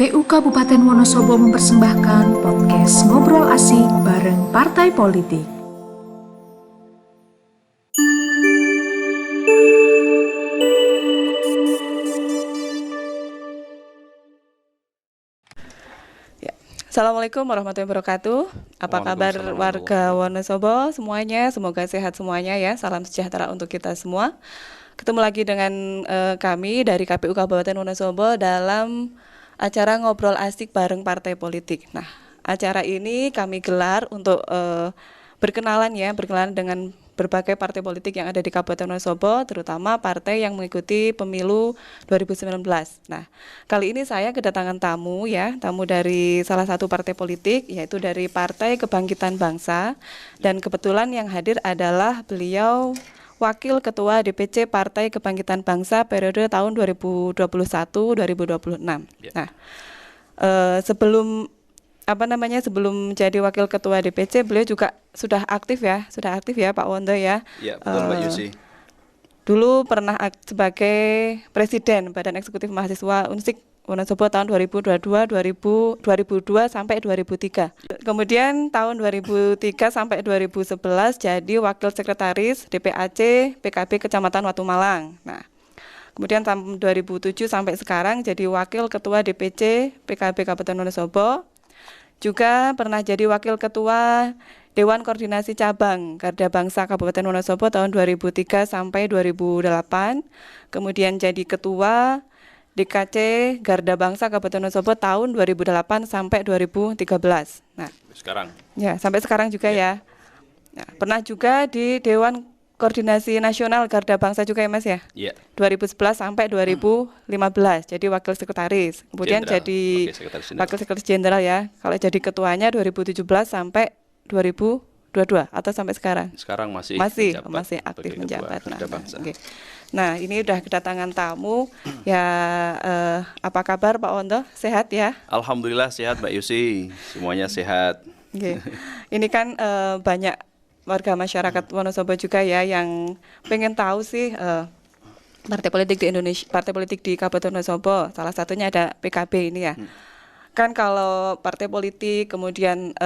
KPU Kabupaten Wonosobo mempersembahkan podcast Ngobrol Asik bareng Partai Politik. Assalamualaikum warahmatullahi wabarakatuh. Apa kabar warga Wonosobo semuanya? Semoga sehat semuanya ya. Salam sejahtera untuk kita semua. Ketemu lagi dengan kami dari KPU Kabupaten Wonosobo dalam acara Ngobrol Asik bareng Partai Politik. Nah, acara ini kami gelar untuk berkenalan dengan berbagai partai politik yang ada di Kabupaten Wonosobo, terutama partai yang mengikuti pemilu 2019. Nah, kali ini saya kedatangan tamu dari salah satu partai politik, yaitu dari Partai Kebangkitan Bangsa, dan kebetulan yang hadir adalah beliau Wakil Ketua DPC Partai Kebangkitan Bangsa periode tahun 2021-2026. Nah, sebelum jadi Wakil Ketua DPC, beliau juga sudah aktif ya Pak Wondo ya. Iya, betul Mbak Yusi. Dulu pernah sebagai Presiden Badan Eksekutif Mahasiswa Unsik Wonosobo tahun 2002 sampai 2003. Kemudian tahun 2003 sampai 2011 jadi Wakil Sekretaris DPAC PKB Kecamatan Watu Malang. Nah, kemudian tahun 2007 sampai sekarang jadi Wakil Ketua DPC PKB Kabupaten Wonosobo. Juga pernah jadi Wakil Ketua Dewan Koordinasi Cabang Garda Bangsa Kabupaten Wonosobo tahun 2003 sampai 2008. Kemudian jadi Ketua DKC Garda Bangsa Kabupaten Wonosobo tahun 2008 sampai 2013. Nah, sekarang. Ya, sampai sekarang juga ya. Nah, pernah juga di Dewan Koordinasi Nasional Garda Bangsa juga ya Mas ya? Iya. 2011 sampai 2015 jadi Wakil Sekretaris. Kemudian Jenderal, jadi Wakil Sekretaris Jenderal ya. Kalau jadi ketuanya 2017 sampai 2022 atau sampai sekarang? Sekarang masih aktif menjabat. Okay. Nah, ini udah kedatangan tamu ya. Apa kabar Pak Wondo? Sehat ya? Alhamdulillah sehat Mbak Yusi, semuanya sehat. Okay. Ini kan banyak warga masyarakat Wonosobo juga ya yang pengen tahu sih partai politik di Indonesia, partai politik di Kabupaten Wonosobo. Salah satunya ada PKB ini ya. Kan kalau partai politik kemudian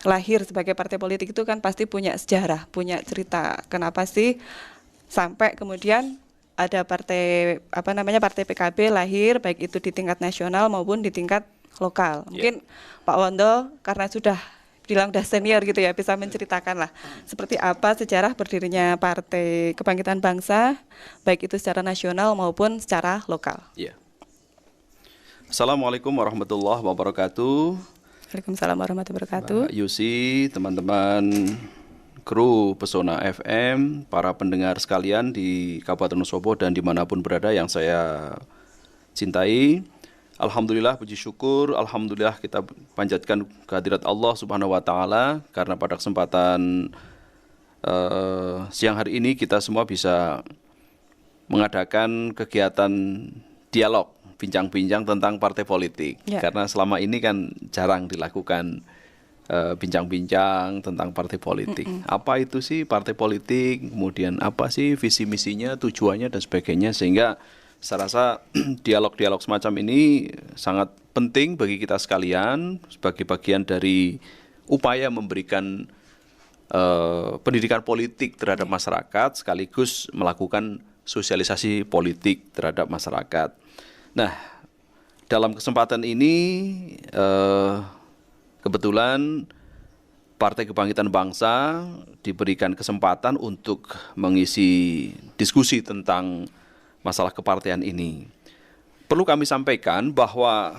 lahir sebagai partai politik itu kan pasti punya sejarah, punya cerita. Kenapa sih sampai kemudian ada partai partai PKB lahir baik itu di tingkat nasional maupun di tingkat lokal. Mungkin Pak Wondo karena sudah senior gitu ya, bisa menceritakan lah seperti apa sejarah berdirinya Partai Kebangkitan Bangsa baik itu secara nasional maupun secara lokal. Iya. Assalamualaikum warahmatullahi wabarakatuh. Waalaikumsalam warahmatullahi wabarakatuh. Mbak Yusi, teman-teman kru Pesona FM, para pendengar sekalian di Kabupaten Wonosobo dan dimanapun berada yang saya cintai. Alhamdulillah, puji syukur, alhamdulillah kita panjatkan kehadirat Allah Subhanahu wa taala karena pada kesempatan siang hari ini kita semua bisa mengadakan kegiatan dialog, bincang-bincang tentang partai politik. Karena selama ini kan jarang dilakukan bincang-bincang tentang partai politik. Apa itu sih partai politik, kemudian apa sih visi misinya, tujuannya dan sebagainya, sehingga saya rasa dialog-dialog semacam ini sangat penting bagi kita sekalian sebagai bagian dari upaya memberikan pendidikan politik terhadap masyarakat sekaligus melakukan sosialisasi politik terhadap masyarakat. Nah, dalam kesempatan ini kebetulan Partai Kebangkitan Bangsa diberikan kesempatan untuk mengisi diskusi tentang masalah kepartean ini. Perlu kami sampaikan bahwa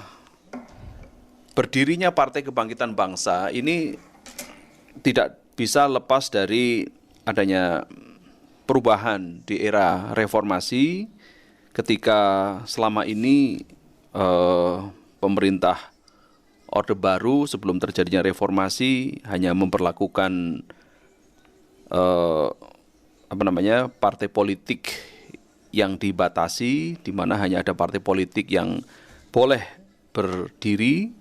berdirinya Partai Kebangkitan Bangsa ini tidak bisa lepas dari adanya perubahan di era reformasi ketika selama ini pemerintah Orde Baru sebelum terjadinya reformasi hanya memperlakukan partai politik yang dibatasi, di mana hanya ada partai politik yang boleh berdiri,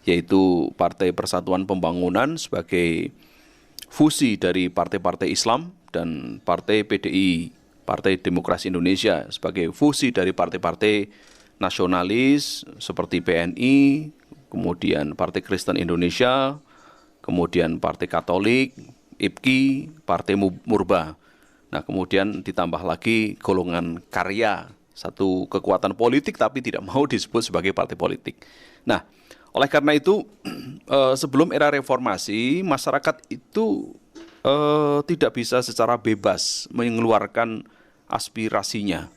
yaitu Partai Persatuan Pembangunan sebagai fusi dari partai-partai Islam dan Partai PDI, Partai Demokrasi Indonesia sebagai fusi dari partai-partai nasionalis seperti PNI, kemudian Partai Kristen Indonesia, kemudian Partai Katolik, IPKI, Partai Murba. Nah, kemudian ditambah lagi golongan karya, satu kekuatan politik tapi tidak mau disebut sebagai partai politik. Nah, oleh karena itu sebelum era reformasi, masyarakat itu tidak bisa secara bebas mengeluarkan aspirasinya.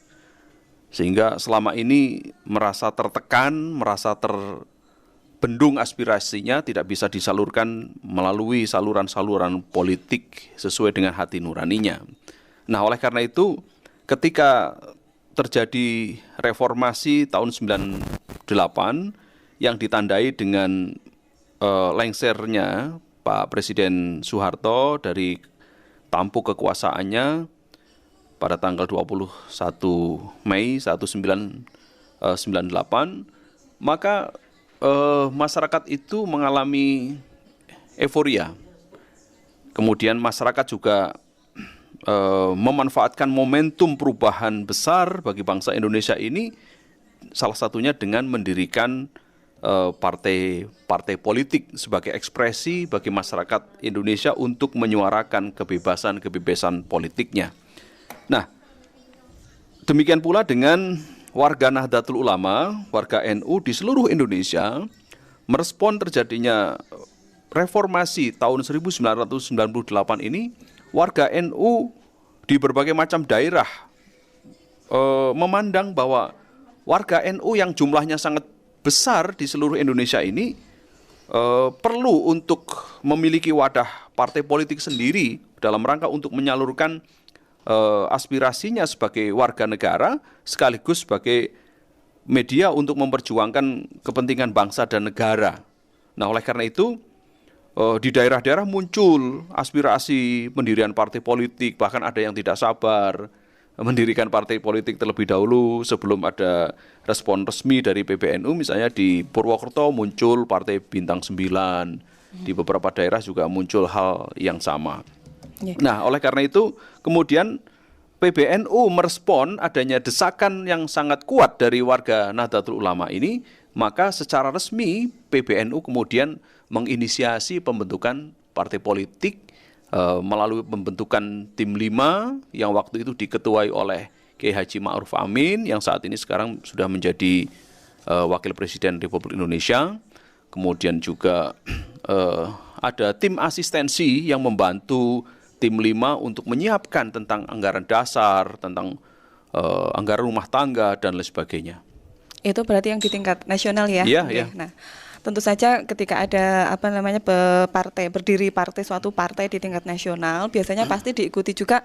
Sehingga selama ini merasa tertekan, merasa terbendung aspirasinya, tidak bisa disalurkan melalui saluran-saluran politik sesuai dengan hati nuraninya. Nah, oleh karena itu ketika terjadi reformasi tahun 98 yang ditandai dengan lengsernya Pak Presiden Soeharto dari tampuk kekuasaannya pada tanggal 21 Mei 1998, maka masyarakat itu mengalami euforia. Kemudian masyarakat juga memanfaatkan momentum perubahan besar bagi bangsa Indonesia ini, salah satunya dengan mendirikan partai politik sebagai ekspresi bagi masyarakat Indonesia untuk menyuarakan kebebasan politiknya. Nah, demikian pula dengan warga Nahdlatul Ulama, warga NU di seluruh Indonesia merespon terjadinya reformasi tahun 1998 ini. Warga NU di berbagai macam daerah memandang bahwa warga NU yang jumlahnya sangat besar di seluruh Indonesia ini perlu untuk memiliki wadah partai politik sendiri dalam rangka untuk menyalurkan aspirasinya sebagai warga negara sekaligus sebagai media untuk memperjuangkan kepentingan bangsa dan negara. Nah, oleh karena itu di daerah-daerah muncul aspirasi pendirian partai politik, bahkan ada yang tidak sabar mendirikan partai politik terlebih dahulu sebelum ada respon resmi dari PBNU. Misalnya di Purwokerto muncul Partai Bintang 9, di beberapa daerah juga muncul hal yang sama. Nah, oleh karena itu kemudian PBNU merespon adanya desakan yang sangat kuat dari warga Nahdlatul Ulama ini, maka secara resmi PBNU kemudian menginisiasi pembentukan partai politik melalui pembentukan tim 5 yang waktu itu diketuai oleh Kiai Haji Ma'ruf Amin yang saat ini sekarang sudah menjadi Wakil Presiden Republik Indonesia. Kemudian juga ada tim asistensi yang membantu tim 5 untuk menyiapkan tentang anggaran dasar, tentang anggaran rumah tangga dan lain sebagainya. Itu berarti yang di tingkat nasional ya? Iya, okay. iya. Nah, tentu saja ketika ada berdiri suatu partai di tingkat nasional, biasanya pasti diikuti juga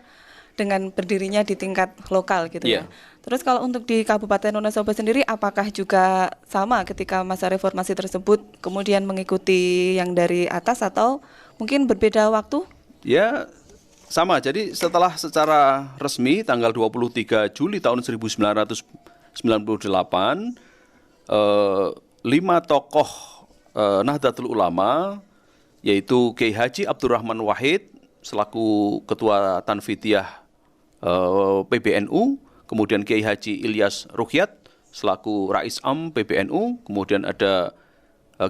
dengan berdirinya di tingkat lokal gitu ya. Terus kalau untuk di Kabupaten Wonosobo sendiri, apakah juga sama ketika masa reformasi tersebut kemudian mengikuti yang dari atas atau mungkin berbeda waktu? Ya, sama. Jadi setelah secara resmi tanggal 23 Juli tahun 1998, 5 tokoh Nahdlatul Ulama, yaitu Kiai Haji Abdurrahman Wahid selaku Ketua Tanfidiyah PBNU, kemudian Kiai Haji Ilyas Ruhyat selaku Rais Am PBNU, kemudian ada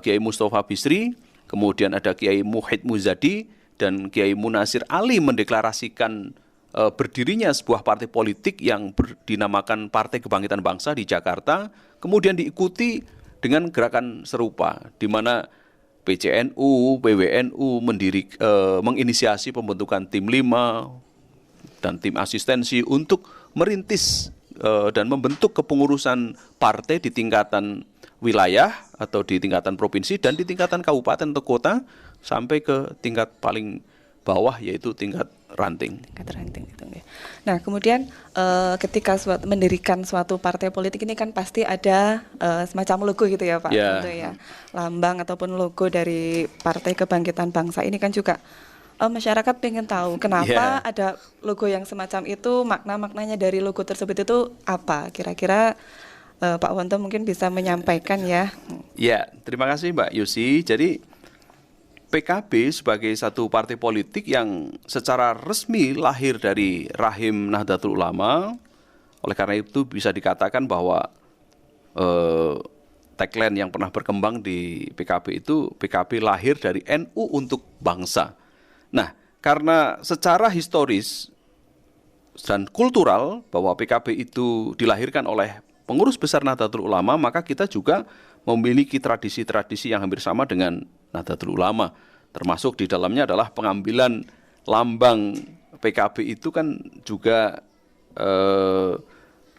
Kiai Mustafa Bisri, kemudian ada Kiai Muhid Muzadi, dan Kiai Munasir Ali mendeklarasikan berdirinya sebuah partai politik yang dinamakan Partai Kebangkitan Bangsa di Jakarta, kemudian diikuti dengan gerakan serupa di mana PCNU, PWNU menginisiasi pembentukan tim 5 dan tim asistensi untuk merintis dan membentuk kepengurusan partai di tingkatan wilayah atau di tingkatan provinsi dan di tingkatan kabupaten atau kota sampai ke tingkat paling bawah yaitu tingkat ranting. Gitu. Nah, kemudian ketika mendirikan suatu partai politik ini kan pasti ada semacam logo gitu ya Pak, tentu ya. Lambang ataupun logo dari Partai Kebangkitan Bangsa ini kan juga masyarakat pengen tahu kenapa ada logo yang semacam itu, makna-maknanya dari logo tersebut itu apa? Kira-kira Pak Wonto mungkin bisa menyampaikan ya. Ya, terima kasih Mbak Yusi. Jadi PKB sebagai satu partai politik yang secara resmi lahir dari rahim Nahdlatul Ulama, oleh karena itu bisa dikatakan bahwa tagline yang pernah berkembang di PKB itu, PKB lahir dari NU untuk bangsa. Nah, karena secara historis dan kultural bahwa PKB itu dilahirkan oleh pengurus besar Nahdlatul Ulama, maka kita juga memiliki tradisi-tradisi yang hampir sama dengan Nahdlatul Ulama. Termasuk di dalamnya adalah pengambilan lambang PKB itu kan juga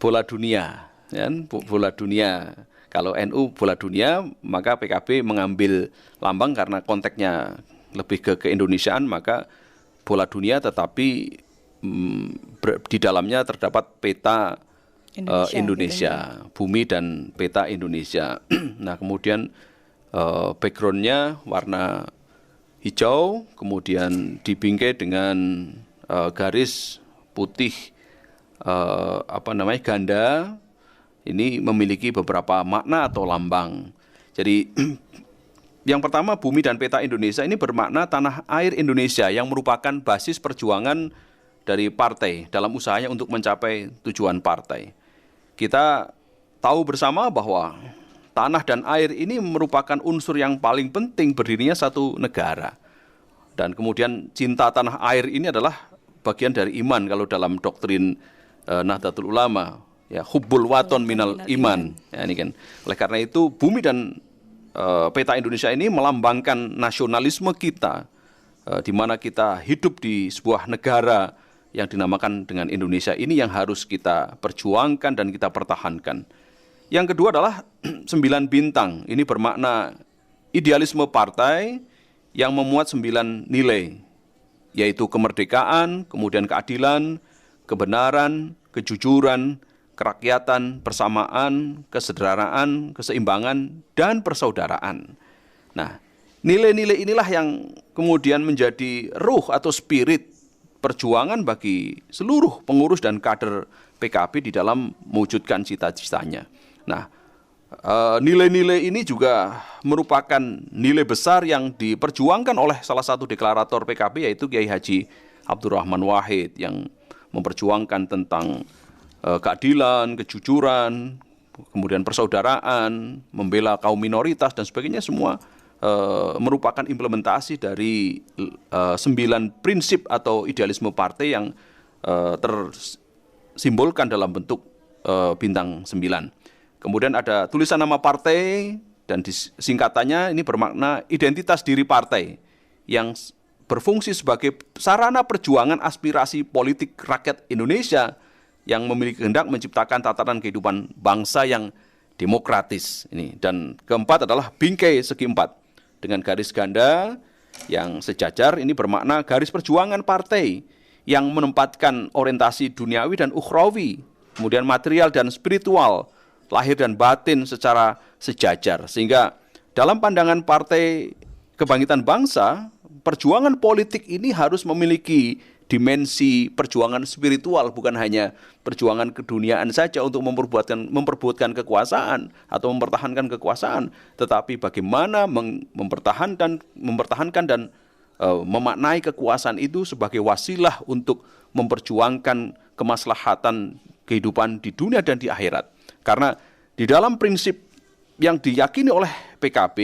bola dunia, ya, bola dunia. Kalau NU bola dunia, maka PKB mengambil lambang karena konteksnya lebih ke keindonesiaan, maka bola dunia, tetapi di dalamnya terdapat peta Indonesia, bumi dan peta Indonesia. Nah, kemudian backgroundnya warna hijau, kemudian dibingkai dengan garis putih ganda. Ini memiliki beberapa makna atau lambang. Jadi yang pertama, bumi dan peta Indonesia ini bermakna tanah air Indonesia yang merupakan basis perjuangan dari partai dalam usahanya untuk mencapai tujuan partai. Kita tahu bersama bahwa tanah dan air ini merupakan unsur yang paling penting berdirinya satu negara. Dan kemudian cinta tanah air ini adalah bagian dari iman kalau dalam doktrin Nahdlatul Ulama, ya, hubbul waton minal iman. Ya, ini kan. Oleh karena itu bumi dan peta Indonesia ini melambangkan nasionalisme kita, di mana kita hidup di sebuah negara yang dinamakan dengan Indonesia ini yang harus kita perjuangkan dan kita pertahankan. Yang kedua adalah 9 bintang. Ini bermakna idealisme partai yang memuat 9 nilai, yaitu kemerdekaan, kemudian keadilan, kebenaran, kejujuran, kerakyatan, persamaan, kesederhanaan, keseimbangan, dan persaudaraan. Nah, nilai-nilai inilah yang kemudian menjadi ruh atau spirit perjuangan bagi seluruh pengurus dan kader PKB di dalam mewujudkan cita-citanya. Nah, nilai-nilai ini juga merupakan nilai besar yang diperjuangkan oleh salah satu deklarator PKB, yaitu Kiai Haji Abdurrahman Wahid, yang memperjuangkan tentang keadilan, kejujuran, kemudian persaudaraan, membela kaum minoritas dan sebagainya, semua merupakan implementasi dari 9 prinsip atau idealisme partai yang tersimbolkan dalam bentuk bintang 9. Kemudian ada tulisan nama partai dan singkatannya ini bermakna identitas diri partai yang berfungsi sebagai sarana perjuangan aspirasi politik rakyat Indonesia yang memiliki kehendak menciptakan tatanan kehidupan bangsa yang demokratis. Ini. Dan keempat adalah bingkai segi empat dengan garis ganda yang sejajar. Ini bermakna garis perjuangan partai yang menempatkan orientasi duniawi dan ukhrawi, kemudian material dan spiritual, lahir dan batin secara sejajar. Sehingga dalam pandangan Partai Kebangkitan Bangsa, perjuangan politik ini harus memiliki dimensi perjuangan spiritual, bukan hanya perjuangan keduniaan saja untuk memperbuatkan kekuasaan atau mempertahankan kekuasaan, tetapi bagaimana mempertahankan dan memaknai kekuasaan itu sebagai wasilah untuk memperjuangkan kemaslahatan kehidupan di dunia dan di akhirat. Karena di dalam prinsip yang diyakini oleh PKB,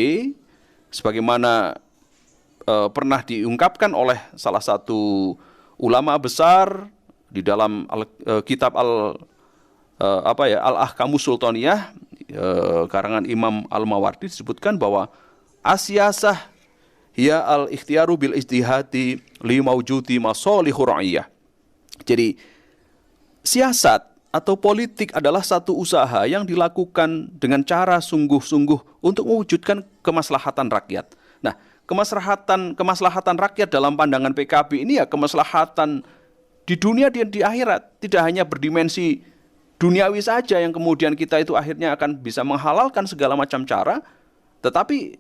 sebagaimana pernah diungkapkan oleh salah satu ulama besar di dalam kitab Al-Ahkamus Sultaniyah, karangan Imam Al-Mawardi, disebutkan bahwa asyasah hiya al-ikhtiyaru bil ijtihadi li mawjudi masalihur ra'iyah. Jadi siasat atau politik adalah satu usaha yang dilakukan dengan cara sungguh-sungguh untuk mewujudkan kemaslahatan rakyat. Nah, kemaslahatan rakyat dalam pandangan PKB ini ya kemaslahatan di dunia dan di akhirat. Tidak hanya berdimensi duniawi saja yang kemudian kita itu akhirnya akan bisa menghalalkan segala macam cara, tetapi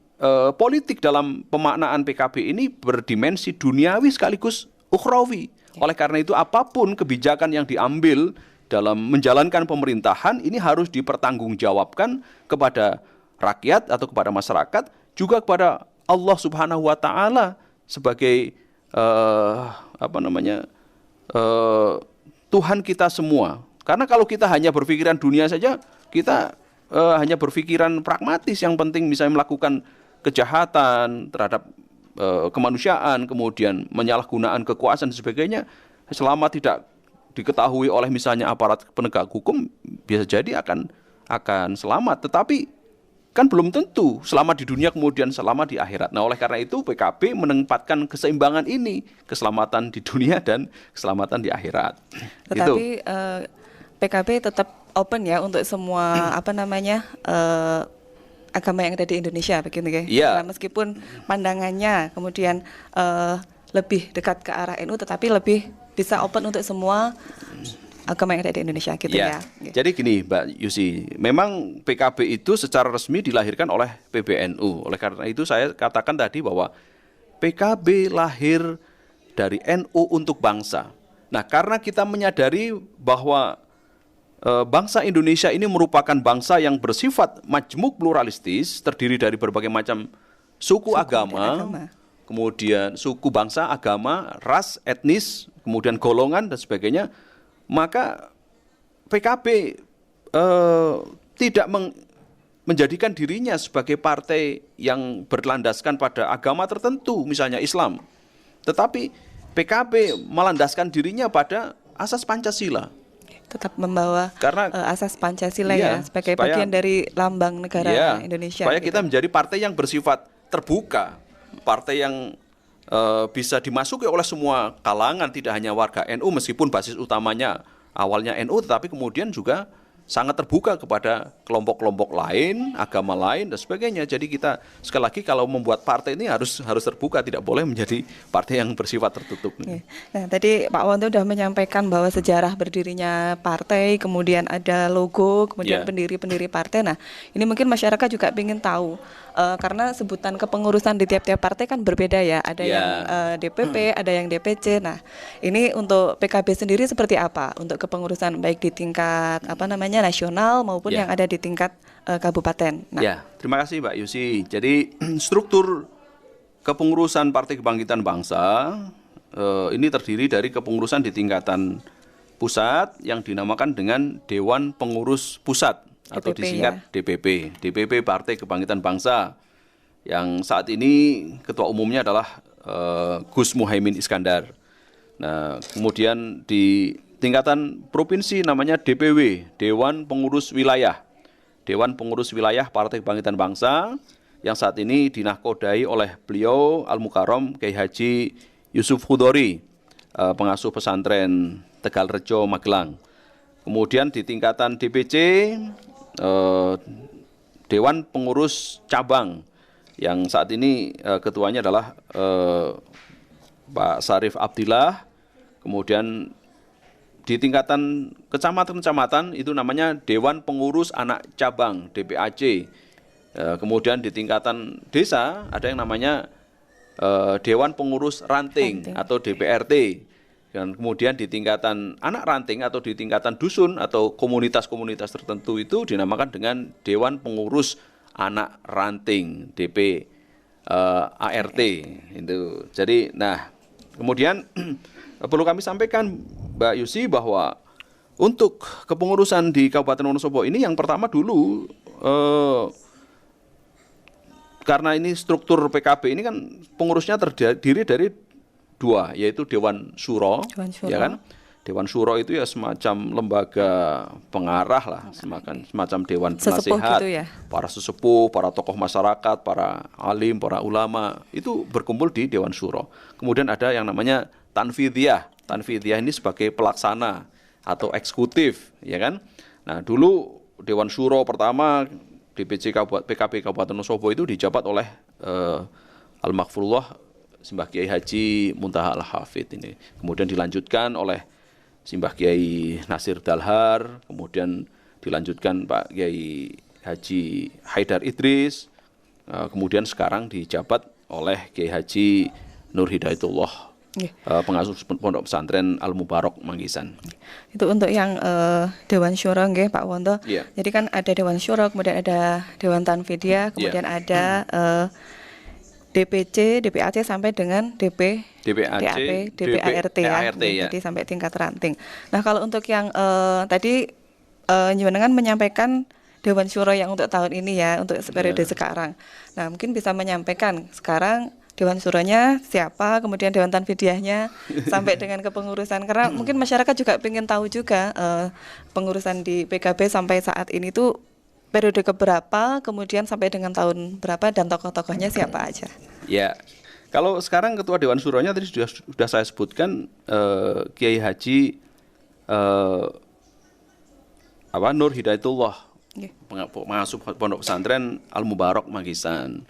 politik dalam pemaknaan PKB ini berdimensi duniawi sekaligus ukhrawi. Oleh karena itu apapun kebijakan yang diambil dalam menjalankan pemerintahan ini harus dipertanggungjawabkan kepada rakyat atau kepada masyarakat, juga kepada Allah Subhanahu wa taala sebagai Tuhan kita semua. Karena kalau kita hanya berpikiran dunia saja, kita hanya berpikiran pragmatis, yang penting misalnya melakukan kejahatan terhadap kemanusiaan, kemudian menyalahgunaan kekuasaan dan sebagainya, selama tidak diketahui oleh misalnya aparat penegak hukum, bisa jadi akan selamat. Tetapi kan belum tentu selama di dunia kemudian selama di akhirat. Nah, oleh karena itu PKB menempatkan keseimbangan ini, keselamatan di dunia dan keselamatan di akhirat. Tetapi PKB tetap open ya untuk semua agama yang ada di Indonesia, begitu ya. Iya. Nah, meskipun pandangannya kemudian lebih dekat ke arah NU, tetapi lebih bisa open untuk semua agama yang ada di Indonesia, gitu ya. Jadi gini, Mbak Yusi, memang PKB itu secara resmi dilahirkan oleh PBNU. Oleh karena itu saya katakan tadi bahwa PKB lahir dari NU untuk bangsa. Nah, karena kita menyadari bahwa bangsa Indonesia ini merupakan bangsa yang bersifat majmuk pluralistis, terdiri dari berbagai macam suku agama, kemudian suku, bangsa, agama, ras, etnis, kemudian golongan dan sebagainya, maka PKB tidak menjadikan dirinya sebagai partai yang berlandaskan pada agama tertentu, misalnya Islam. Tetapi PKB melandaskan dirinya pada asas Pancasila. Tetap membawa asas Pancasila sebagai bagian dari lambang negara Indonesia. Supaya kita menjadi partai yang bersifat terbuka, partai yang bisa dimasuki oleh semua kalangan, tidak hanya warga NU, meskipun basis utamanya awalnya NU, tetapi kemudian juga sangat terbuka kepada kelompok-kelompok lain, agama lain dan sebagainya. Jadi kita sekali lagi kalau membuat partai ini harus terbuka, tidak boleh menjadi partai yang bersifat tertutup. Nah, tadi Pak Wonto sudah menyampaikan bahwa sejarah berdirinya partai, kemudian ada logo, kemudian pendiri-pendiri partai. Nah, ini mungkin masyarakat juga ingin tahu, karena sebutan kepengurusan di tiap-tiap partai kan berbeda ya. Ada yang DPP, ada yang DPC. Nah, ini untuk PKB sendiri seperti apa untuk kepengurusan baik di tingkat nasional maupun yang ada di tingkat kabupaten. Nah. Terima kasih Mbak Yusi. Jadi struktur kepengurusan Partai Kebangkitan Bangsa ini terdiri dari kepengurusan di tingkatan pusat yang dinamakan dengan Dewan Pengurus Pusat atau disingkat DPP. DPP Partai Kebangkitan Bangsa yang saat ini ketua umumnya adalah Gus Muhaimin Iskandar. Nah, kemudian di tingkatan provinsi namanya DPW, Dewan Pengurus Wilayah. Dewan Pengurus Wilayah Partai Kebangkitan Bangsa yang saat ini dinahkodai oleh beliau Al-Mukarram Kiai Haji Yusuf Hudori, pengasuh pesantren Tegalrejo Magelang. Kemudian di tingkatan DPC, Dewan Pengurus Cabang yang saat ini ketuanya adalah Pak Sarif Abdillah. Kemudian di tingkatan kecamatan-kecamatan itu namanya Dewan Pengurus Anak Cabang, DPAC. Kemudian di tingkatan desa ada yang namanya Dewan Pengurus Ranting atau DPRT. Dan kemudian di tingkatan anak ranting atau di tingkatan dusun atau komunitas-komunitas tertentu itu dinamakan dengan Dewan Pengurus Anak Ranting, DPART. Itu. Jadi, nah, kemudian perlu kami sampaikan Mbak Yusi bahwa untuk kepengurusan di Kabupaten Wonosobo ini yang pertama dulu karena ini struktur PKB ini kan pengurusnya terdiri dari dua, yaitu Dewan Syuro. Ya kan? Dewan Syuro itu ya semacam lembaga pengarah lah, semacam dewan penasehat, gitu ya? Para sesepuh, para tokoh masyarakat, para alim, para ulama itu berkumpul di Dewan Syuro. Kemudian ada yang namanya Tanfidiyah. Tanfidiyah ini sebagai pelaksana atau eksekutif, ya kan? Nah, dulu Dewan Syuro pertama PKB Kabupaten Wonosobo itu dijabat oleh Al-Maghfurullah Simbah Kiai Haji Muntaha Al-Hafidh ini. Kemudian dilanjutkan oleh Simbah Kiai Nasir Dalhar, kemudian dilanjutkan Pak Kiai Haji Haidar Idris, kemudian sekarang dijabat oleh Kiai Haji Nur Hidayatullah, pengasuh Pondok Pesantren Al Mubarak Manggisan. Itu untuk yang Dewan Syuro nggih Pak Wonto. Jadi kan ada Dewan Syuro, kemudian ada Dewan Tanfidiyah, kemudian ada DPC, DPAC sampai dengan DPART ya. Jadi sampai tingkat ranting. Nah, kalau untuk yang tadi jenengan menyampaikan Dewan Syuro yang untuk tahun ini ya, untuk periode sekarang. Nah, mungkin bisa menyampaikan sekarang Dewan Syuronya siapa, kemudian Dewan Tanfidiahnya sampai dengan kepengurusan. Karena mungkin masyarakat juga ingin tahu juga pengurusan di PKB sampai saat ini tuh periode keberapa, kemudian sampai dengan tahun berapa, dan tokoh-tokohnya siapa aja. Ya, kalau sekarang Ketua Dewan Syuronya tadi sudah saya sebutkan, Kiai Haji Nur Hidayatullah, pengasuh Pondok Pesantren Al Mubarak Magisan.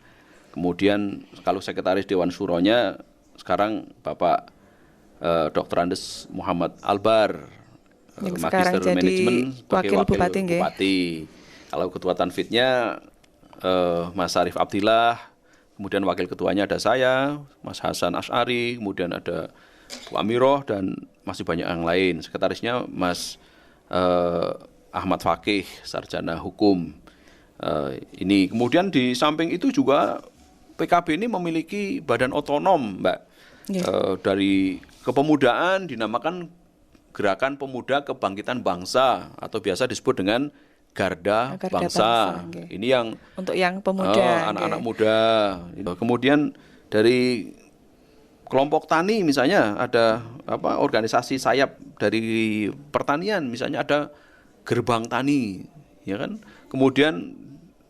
Kemudian kalau sekretaris Dewan Syuronya sekarang Bapak Dr. Andes Muhammad Albar, Magister Manajemen sebagai Wakil Bupati. Kalau Ketua Tanfidnya Mas Arif Abdillah, kemudian Wakil Ketuanya ada saya, Mas Hasan Asy'ari, kemudian ada Bu Amiroh dan masih banyak yang lain. Sekretarisnya Mas Ahmad Fakih, Sarjana Hukum. Ini kemudian di samping itu juga PKB ini memiliki badan otonom, Mbak. Dari kepemudaan dinamakan Gerakan Pemuda Kebangkitan Bangsa atau biasa disebut dengan Garda Bangsa. Ini yang untuk yang pemuda, anak-anak muda. Kemudian dari kelompok tani misalnya ada organisasi sayap dari pertanian, misalnya ada Gerbang Tani, ya kan? Kemudian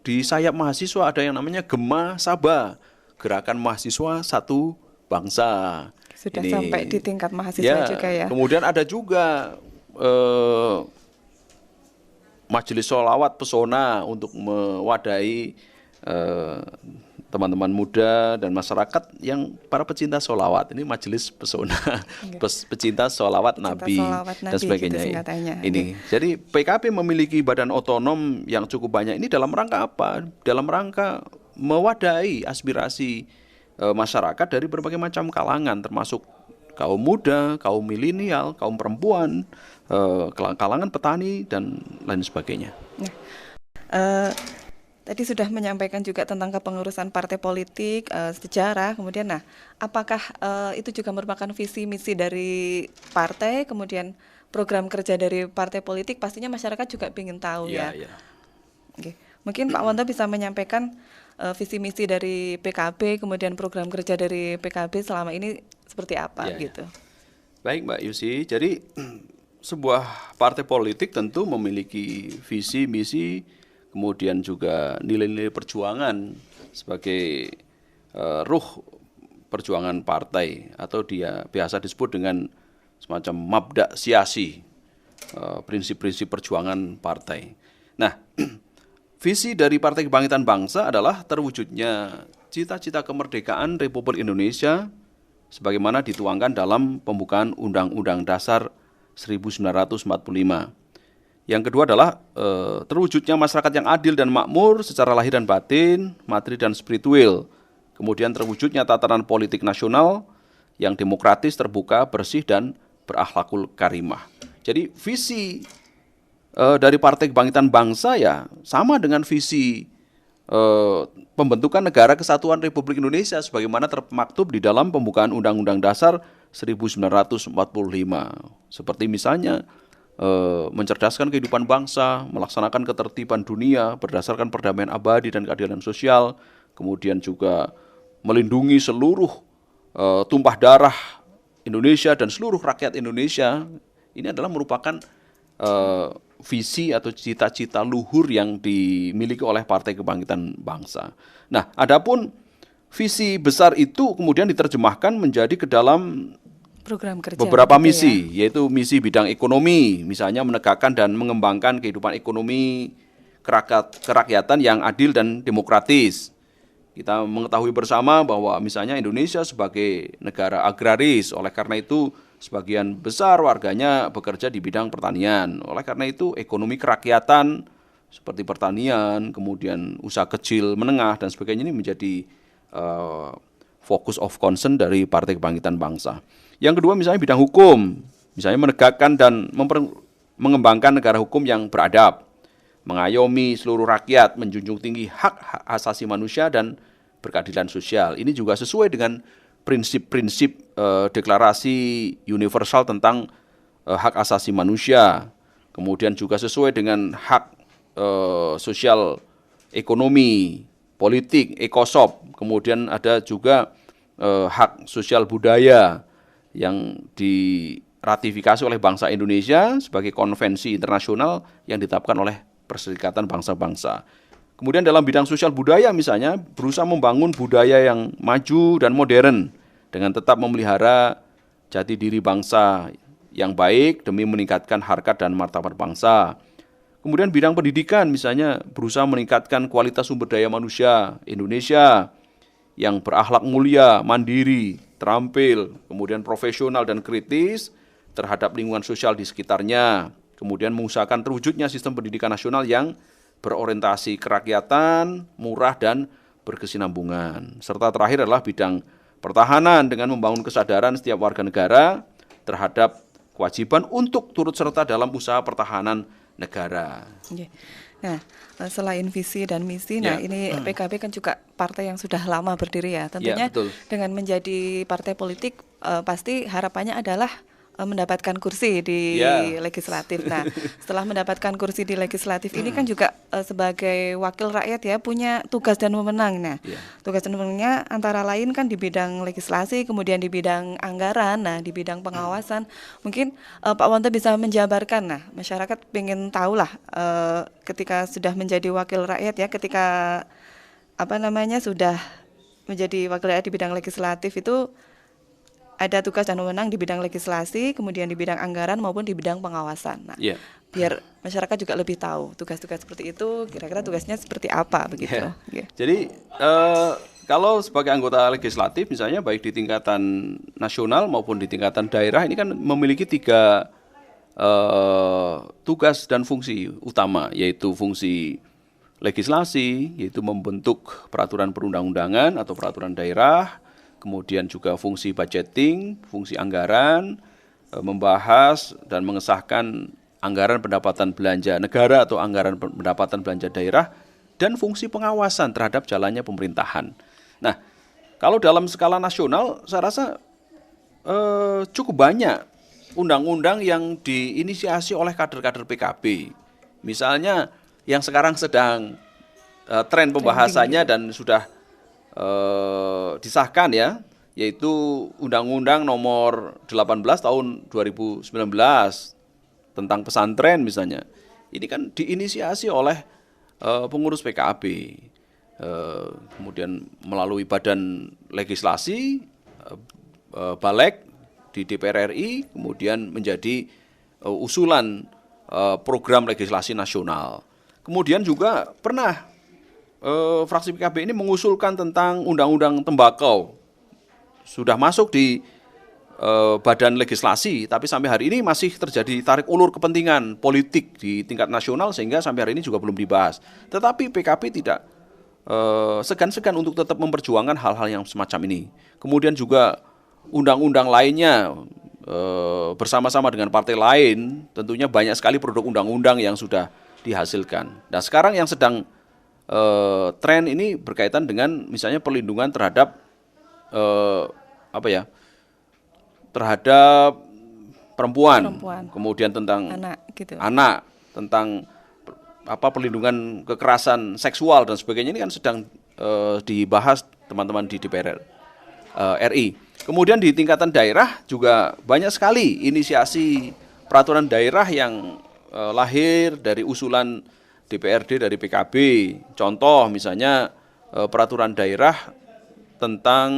di sayap mahasiswa ada yang namanya Gema Saba, Gerakan Mahasiswa Satu Bangsa. Sudah sampai di tingkat mahasiswa juga ya. Kemudian ada juga Majelis Sholawat Pesona untuk mewadahi teman-teman muda dan masyarakat yang para pecinta sholawat. Ini Majelis Pesona, pecinta sholawat Nabi dan sebagainya. Ini. Jadi PKB memiliki badan otonom yang cukup banyak. Ini dalam rangka apa? Dalam rangka mewadahi aspirasi masyarakat dari berbagai macam kalangan, termasuk kaum muda, kaum milenial, kaum perempuan, kalangan petani dan lain sebagainya. Tadi sudah menyampaikan juga tentang kepengurusan partai politik, sejarah, kemudian apakah itu juga merupakan visi misi dari partai, kemudian program kerja dari partai politik, pastinya masyarakat juga ingin tahu ya. Oke. Mungkin Pak Wonto bisa menyampaikan visi misi dari PKB, kemudian program kerja dari PKB selama ini seperti apa gitu. Baik Mbak Yusi, jadi sebuah partai politik tentu memiliki visi misi, kemudian juga nilai-nilai perjuangan sebagai ruh perjuangan partai, atau dia biasa disebut dengan semacam mabda siasi, prinsip-prinsip perjuangan partai. Nah, visi dari Partai Kebangkitan Bangsa adalah terwujudnya cita-cita kemerdekaan Republik Indonesia sebagaimana dituangkan dalam pembukaan Undang-Undang Dasar 1945. Yang kedua adalah terwujudnya masyarakat yang adil dan makmur secara lahir dan batin, materi dan spiritual. Kemudian terwujudnya tatanan politik nasional yang demokratis, terbuka, bersih, dan berakhlakul karimah. Jadi visi dari Partai Kebangkitan Bangsa ya sama dengan visi pembentukan Negara Kesatuan Republik Indonesia sebagaimana termaktub di dalam pembukaan Undang-Undang Dasar 1945. Seperti misalnya mencerdaskan kehidupan bangsa, melaksanakan ketertiban dunia berdasarkan perdamaian abadi dan keadilan sosial, kemudian juga melindungi seluruh tumpah darah Indonesia dan seluruh rakyat Indonesia. Ini adalah merupakan visi atau cita-cita luhur yang dimiliki oleh Partai Kebangkitan Bangsa. Nah, adapun visi besar itu kemudian diterjemahkan menjadi ke dalam program kerja beberapa misi, yaitu misi bidang ekonomi, misalnya menegakkan dan mengembangkan kehidupan ekonomi kerakyatan yang adil dan demokratis. Kita mengetahui bersama bahwa misalnya Indonesia sebagai negara agraris, oleh karena itu sebagian besar warganya bekerja di bidang pertanian. Oleh karena itu ekonomi kerakyatan seperti pertanian, kemudian usaha kecil, menengah dan sebagainya ini menjadi focus of concern dari Partai Kebangkitan Bangsa. Yang kedua misalnya bidang hukum, misalnya menegakkan dan mengembangkan negara hukum yang beradab, mengayomi seluruh rakyat, menjunjung tinggi hak asasi manusia dan berkeadilan sosial. Ini juga sesuai dengan prinsip-prinsip deklarasi universal tentang hak asasi manusia. Kemudian juga sesuai dengan hak sosial ekonomi, politik, ekosop, kemudian ada juga hak sosial budaya yang diratifikasi oleh bangsa Indonesia sebagai konvensi internasional yang ditetapkan oleh Perserikatan Bangsa-Bangsa. Kemudian dalam bidang sosial budaya misalnya berusaha membangun budaya yang maju dan modern dengan tetap memelihara jati diri bangsa yang baik demi meningkatkan harkat dan martabat bangsa. Kemudian bidang pendidikan misalnya berusaha meningkatkan kualitas sumber daya manusia Indonesia yang berakhlak mulia, mandiri, terampil, kemudian profesional dan kritis terhadap lingkungan sosial di sekitarnya. Kemudian mengusahakan terwujudnya sistem pendidikan nasional yang berorientasi kerakyatan, murah dan berkesinambungan. Serta terakhir adalah bidang pertahanan dengan membangun kesadaran setiap warga negara terhadap kewajiban untuk turut serta dalam usaha pertahanan negara. Nah, selain visi dan misi, nah ini PKB kan juga partai yang sudah lama berdiri ya. Tentunya dengan menjadi partai politik pasti harapannya adalah mendapatkan kursi di legislatif. Nah, setelah mendapatkan kursi di legislatif ini kan juga sebagai wakil rakyat ya punya tugas dan wewenang. Nah, tugas dan wewenangnya antara lain kan di bidang legislasi, kemudian di bidang anggaran, nah di bidang pengawasan. Mungkin Pak Wonto bisa menjabarkan. Nah, masyarakat ingin tahu lah ketika sudah menjadi wakil rakyat ya, ketika sudah menjadi wakil rakyat di bidang legislatif itu ada tugas dan wewenang di bidang legislasi, kemudian di bidang anggaran maupun di bidang pengawasan. Nah, biar masyarakat juga lebih tahu tugas-tugas seperti itu, kira-kira tugasnya seperti apa begitu. Jadi kalau sebagai anggota legislatif misalnya baik di tingkatan nasional maupun di tingkatan daerah ini kan memiliki 3 tugas dan fungsi utama, yaitu fungsi legislasi, yaitu membentuk peraturan perundang-undangan atau peraturan daerah, kemudian juga fungsi budgeting, fungsi anggaran, membahas dan mengesahkan anggaran pendapatan belanja negara atau anggaran pendapatan belanja daerah, dan fungsi pengawasan terhadap jalannya pemerintahan. Nah, kalau dalam skala nasional saya rasa cukup banyak undang-undang yang diinisiasi oleh kader-kader PKB. Misalnya yang sekarang sedang tren pembahasannya dan sudah disahkan ya, yaitu Undang-Undang Nomor 18 Tahun 2019 tentang pesantren misalnya. Ini kan diinisiasi oleh pengurus PKB, kemudian melalui badan legislasi, Balek di DPR RI, kemudian menjadi usulan program legislasi nasional. Kemudian juga pernah fraksi PKB ini mengusulkan tentang undang-undang tembakau. Sudah masuk di badan legislasi, tapi sampai hari ini masih terjadi tarik ulur kepentingan politik di tingkat nasional sehingga sampai hari ini juga belum dibahas. Tetapi PKB tidak segan-segan untuk tetap memperjuangkan hal-hal yang semacam ini. Kemudian juga undang-undang lainnya bersama-sama dengan partai lain, tentunya banyak sekali produk undang-undang yang sudah dihasilkan. Nah, sekarang yang sedang tren ini berkaitan dengan misalnya perlindungan terhadap terhadap perempuan. Kemudian tentang anak, tentang perlindungan kekerasan seksual dan sebagainya, ini kan sedang dibahas teman-teman di DPR RI. Kemudian di tingkatan daerah juga banyak sekali inisiasi peraturan daerah yang lahir dari usulan DPRD dari PKB. Contoh misalnya peraturan daerah tentang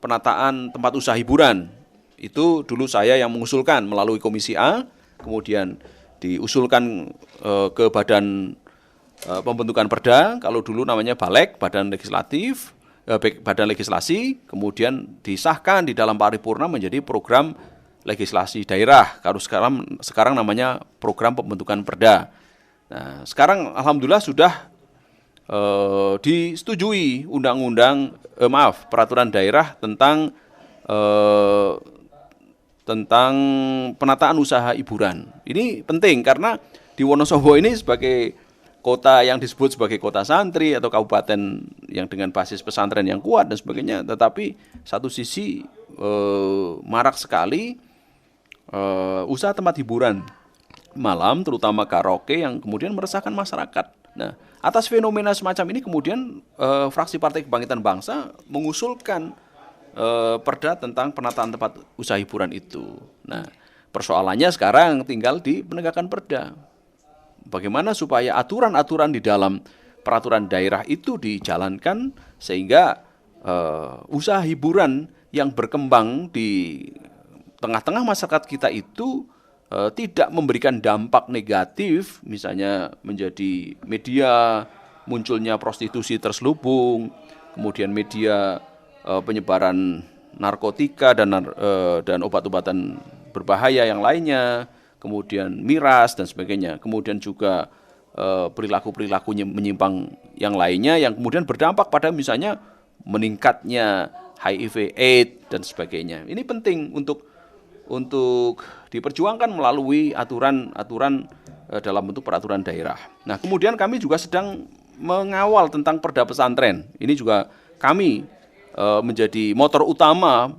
penataan tempat usaha hiburan. Itu dulu saya yang mengusulkan melalui Komisi A, kemudian diusulkan ke Badan Pembentukan Perda, kalau dulu namanya Balek, Badan Legislasi, kemudian disahkan di dalam paripurna menjadi program legislasi daerah. Kalau sekarang namanya program pembentukan perda. Nah, sekarang alhamdulillah sudah disetujui peraturan daerah tentang penataan usaha hiburan. Ini penting karena di Wonosobo ini sebagai kota yang disebut sebagai kota santri atau kabupaten yang dengan basis pesantren yang kuat dan sebagainya, tetapi satu sisi marak sekali usaha tempat hiburan malam, terutama karaoke yang kemudian meresahkan masyarakat. Nah, atas fenomena semacam ini kemudian fraksi Partai Kebangkitan Bangsa mengusulkan perda tentang penataan tempat usaha hiburan itu. Nah, persoalannya sekarang tinggal di penegakan perda. Bagaimana supaya aturan-aturan di dalam peraturan daerah itu dijalankan sehingga usaha hiburan yang berkembang di tengah-tengah masyarakat kita itu tidak memberikan dampak negatif, misalnya menjadi media munculnya prostitusi terselubung, kemudian media penyebaran narkotika dan obat-obatan berbahaya yang lainnya, kemudian miras dan sebagainya, kemudian juga perilaku-perilakunya menyimpang yang lainnya yang kemudian berdampak pada misalnya meningkatnya HIV/AIDS dan sebagainya. Ini penting untuk diperjuangkan melalui aturan-aturan dalam bentuk peraturan daerah. Nah, kemudian kami juga sedang mengawal tentang perda pesantren. Ini juga kami menjadi motor utama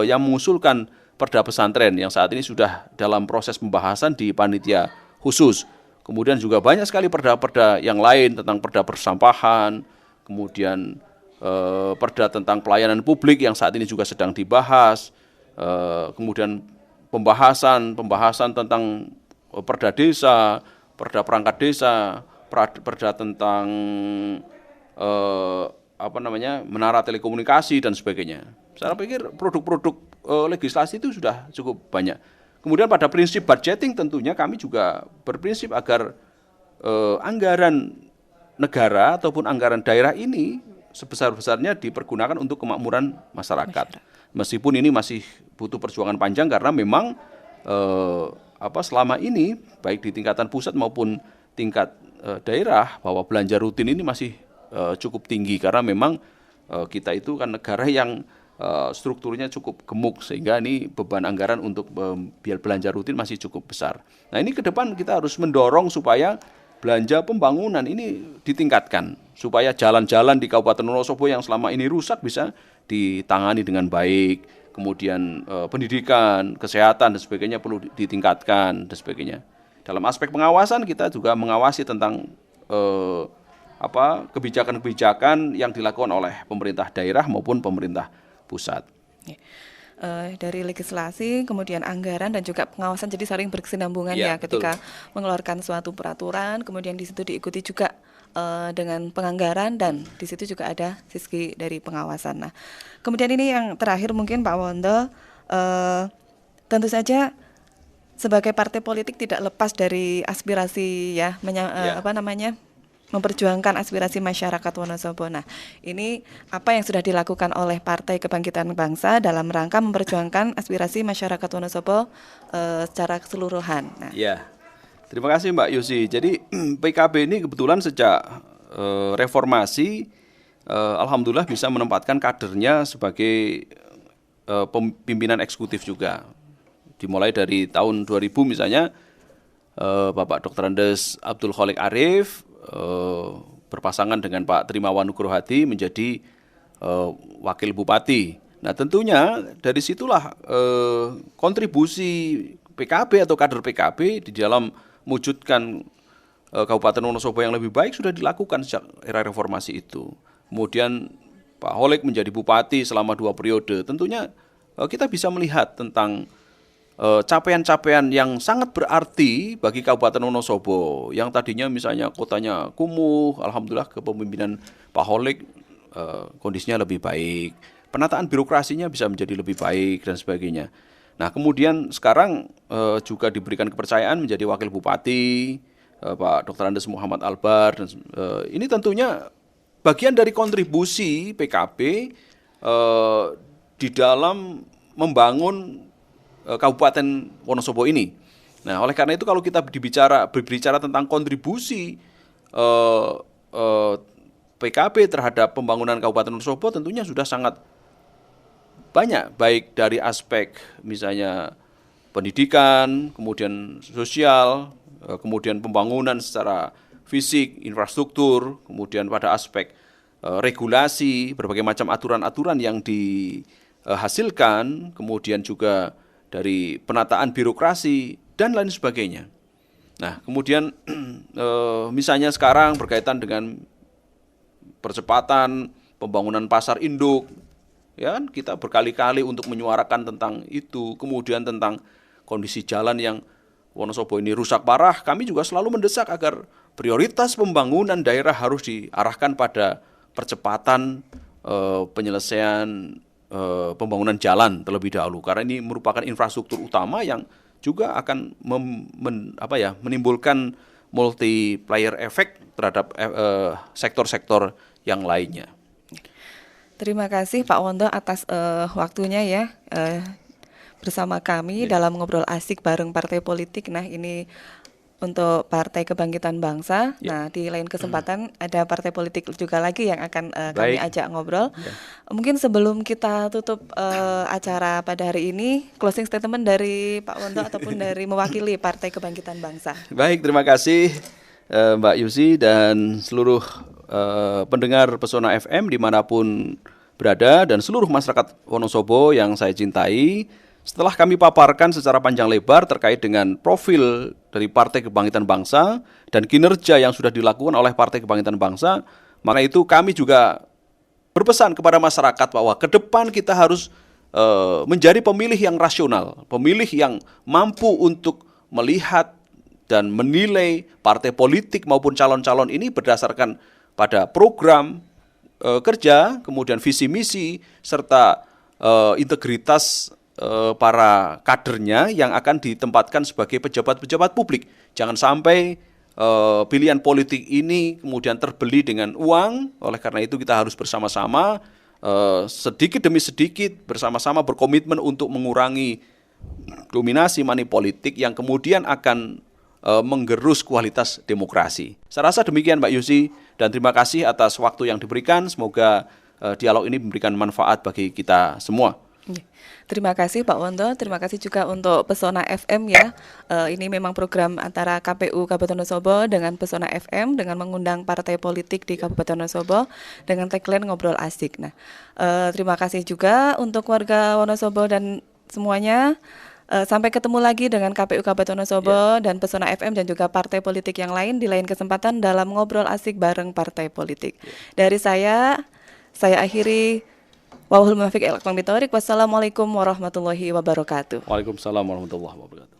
yang mengusulkan perda pesantren yang saat ini sudah dalam proses pembahasan di panitia khusus. Kemudian juga banyak sekali perda-perda yang lain tentang perda persampahan, kemudian perda tentang pelayanan publik yang saat ini juga sedang dibahas. Kemudian pembahasan tentang perda desa, perda perangkat desa, perda tentang menara telekomunikasi dan sebagainya. Saya pikir produk-produk legislasi itu sudah cukup banyak. Kemudian pada prinsip budgeting tentunya kami juga berprinsip agar anggaran negara ataupun anggaran daerah ini sebesar-besarnya dipergunakan untuk kemakmuran masyarakat. Meskipun ini masih butuh perjuangan panjang karena memang selama ini baik di tingkatan pusat maupun tingkat daerah bahwa belanja rutin ini masih cukup tinggi karena memang kita itu kan negara yang strukturnya cukup gemuk sehingga ini beban anggaran untuk biaya belanja rutin masih cukup besar. Nah, ini ke depan kita harus mendorong supaya belanja pembangunan ini ditingkatkan supaya jalan-jalan di Kabupaten Wonosobo yang selama ini rusak bisa ditangani dengan baik, kemudian pendidikan, kesehatan dan sebagainya perlu ditingkatkan dan sebagainya. Dalam aspek pengawasan kita juga mengawasi tentang kebijakan-kebijakan yang dilakukan oleh pemerintah daerah maupun pemerintah pusat. Dari legislasi, kemudian anggaran dan juga pengawasan jadi saling berkesinambungan ya ketika mengeluarkan suatu peraturan, kemudian di situ diikuti juga dengan penganggaran dan di situ juga ada sisi dari pengawasan. Nah, kemudian ini yang terakhir mungkin Pak Wondo, tentu saja sebagai partai politik tidak lepas dari aspirasi ya, memperjuangkan aspirasi masyarakat Wonosobo. Nah, ini apa yang sudah dilakukan oleh Partai Kebangkitan Bangsa dalam rangka memperjuangkan aspirasi masyarakat Wonosobo secara keseluruhan. Nah. Ya, terima kasih Mbak Yusi. Jadi PKB ini kebetulan sejak reformasi, alhamdulillah bisa menempatkan kadernya sebagai pimpinan eksekutif juga. Dimulai dari tahun 2000 misalnya, Bapak Dr. Andes Abdul Khalik Arif berpasangan dengan Pak Trimawan Nugrohadi menjadi wakil bupati. Nah, tentunya dari situlah kontribusi PKB atau kader PKB di dalam mewujudkan Kabupaten Wonosobo yang lebih baik sudah dilakukan sejak era reformasi itu. Kemudian Pak Holik menjadi bupati selama 2 periode. Tentunya kita bisa melihat tentang capaian-capaian yang sangat berarti bagi Kabupaten Wonosobo yang tadinya misalnya kotanya kumuh, alhamdulillah kepemimpinan Pak Holik kondisinya lebih baik, penataan birokrasinya bisa menjadi lebih baik dan sebagainya. Nah, kemudian sekarang juga diberikan kepercayaan menjadi wakil bupati Pak Dr. Andes Muhammad Albar dan ini tentunya bagian dari kontribusi PKB di dalam membangun Kabupaten Wonosobo ini. Nah, oleh karena itu kalau kita berbicara tentang kontribusi PKB terhadap pembangunan Kabupaten Wonosobo tentunya sudah sangat banyak, baik dari aspek misalnya pendidikan, kemudian sosial, kemudian pembangunan secara fisik, infrastruktur, kemudian pada aspek regulasi, berbagai macam aturan-aturan yang dihasilkan, kemudian juga dari penataan birokrasi dan lain sebagainya. Nah, kemudian misalnya sekarang berkaitan dengan percepatan pembangunan pasar induk, ya kan kita berkali-kali untuk menyuarakan tentang itu. Kemudian tentang kondisi jalan yang Wonosobo ini rusak parah, kami juga selalu mendesak agar prioritas pembangunan daerah harus diarahkan pada percepatan penyelesaian pembangunan jalan terlebih dahulu, karena ini merupakan infrastruktur utama yang juga akan menimbulkan multiplier effect terhadap sektor-sektor yang lainnya. Terima kasih Pak Wondo atas waktunya ya bersama kami dalam ngobrol asik bareng partai politik. Nah, ini untuk Partai Kebangkitan Bangsa. Nah, di lain kesempatan ada partai politik juga lagi yang akan kami ajak ngobrol. Mungkin sebelum kita tutup acara pada hari ini, closing statement dari Pak Wondo ataupun dari mewakili Partai Kebangkitan Bangsa. Baik, terima kasih Mbak Yusi dan seluruh pendengar Pesona FM dimanapun berada dan seluruh masyarakat Wonosobo yang saya cintai. Setelah kami paparkan secara panjang lebar terkait dengan profil dari Partai Kebangkitan Bangsa dan kinerja yang sudah dilakukan oleh Partai Kebangkitan Bangsa, maka itu kami juga berpesan kepada masyarakat bahwa ke depan kita harus menjadi pemilih yang rasional, pemilih yang mampu untuk melihat dan menilai partai politik maupun calon-calon ini berdasarkan pada program kerja, kemudian visi misi, serta integritas para kadernya yang akan ditempatkan sebagai pejabat-pejabat publik. Jangan sampai pilihan politik ini kemudian terbeli dengan uang. Oleh karena itu kita harus bersama-sama sedikit demi sedikit bersama-sama berkomitmen untuk mengurangi dominasi money politik yang kemudian akan menggerus kualitas demokrasi. Saya rasa demikian Mbak Yusi, dan terima kasih atas waktu yang diberikan. Semoga dialog ini memberikan manfaat bagi kita semua. Terima kasih Pak Wondo, terima kasih juga untuk Pesona FM ya. Ini memang program antara KPU Kabupaten Wonosobo dengan Pesona FM dengan mengundang partai politik di Kabupaten Wonosobo dengan tagline ngobrol asik. Nah, terima kasih juga untuk warga Wonosobo dan semuanya. Sampai ketemu lagi dengan KPU Kabupaten Wonosobo dan Pesona FM dan juga partai politik yang lain di lain kesempatan dalam ngobrol asik bareng partai politik. Dari saya akhiri. Wassalamualaikum warahmatullahi wabarakatuh. Waalaikumsalam warahmatullahi wabarakatuh.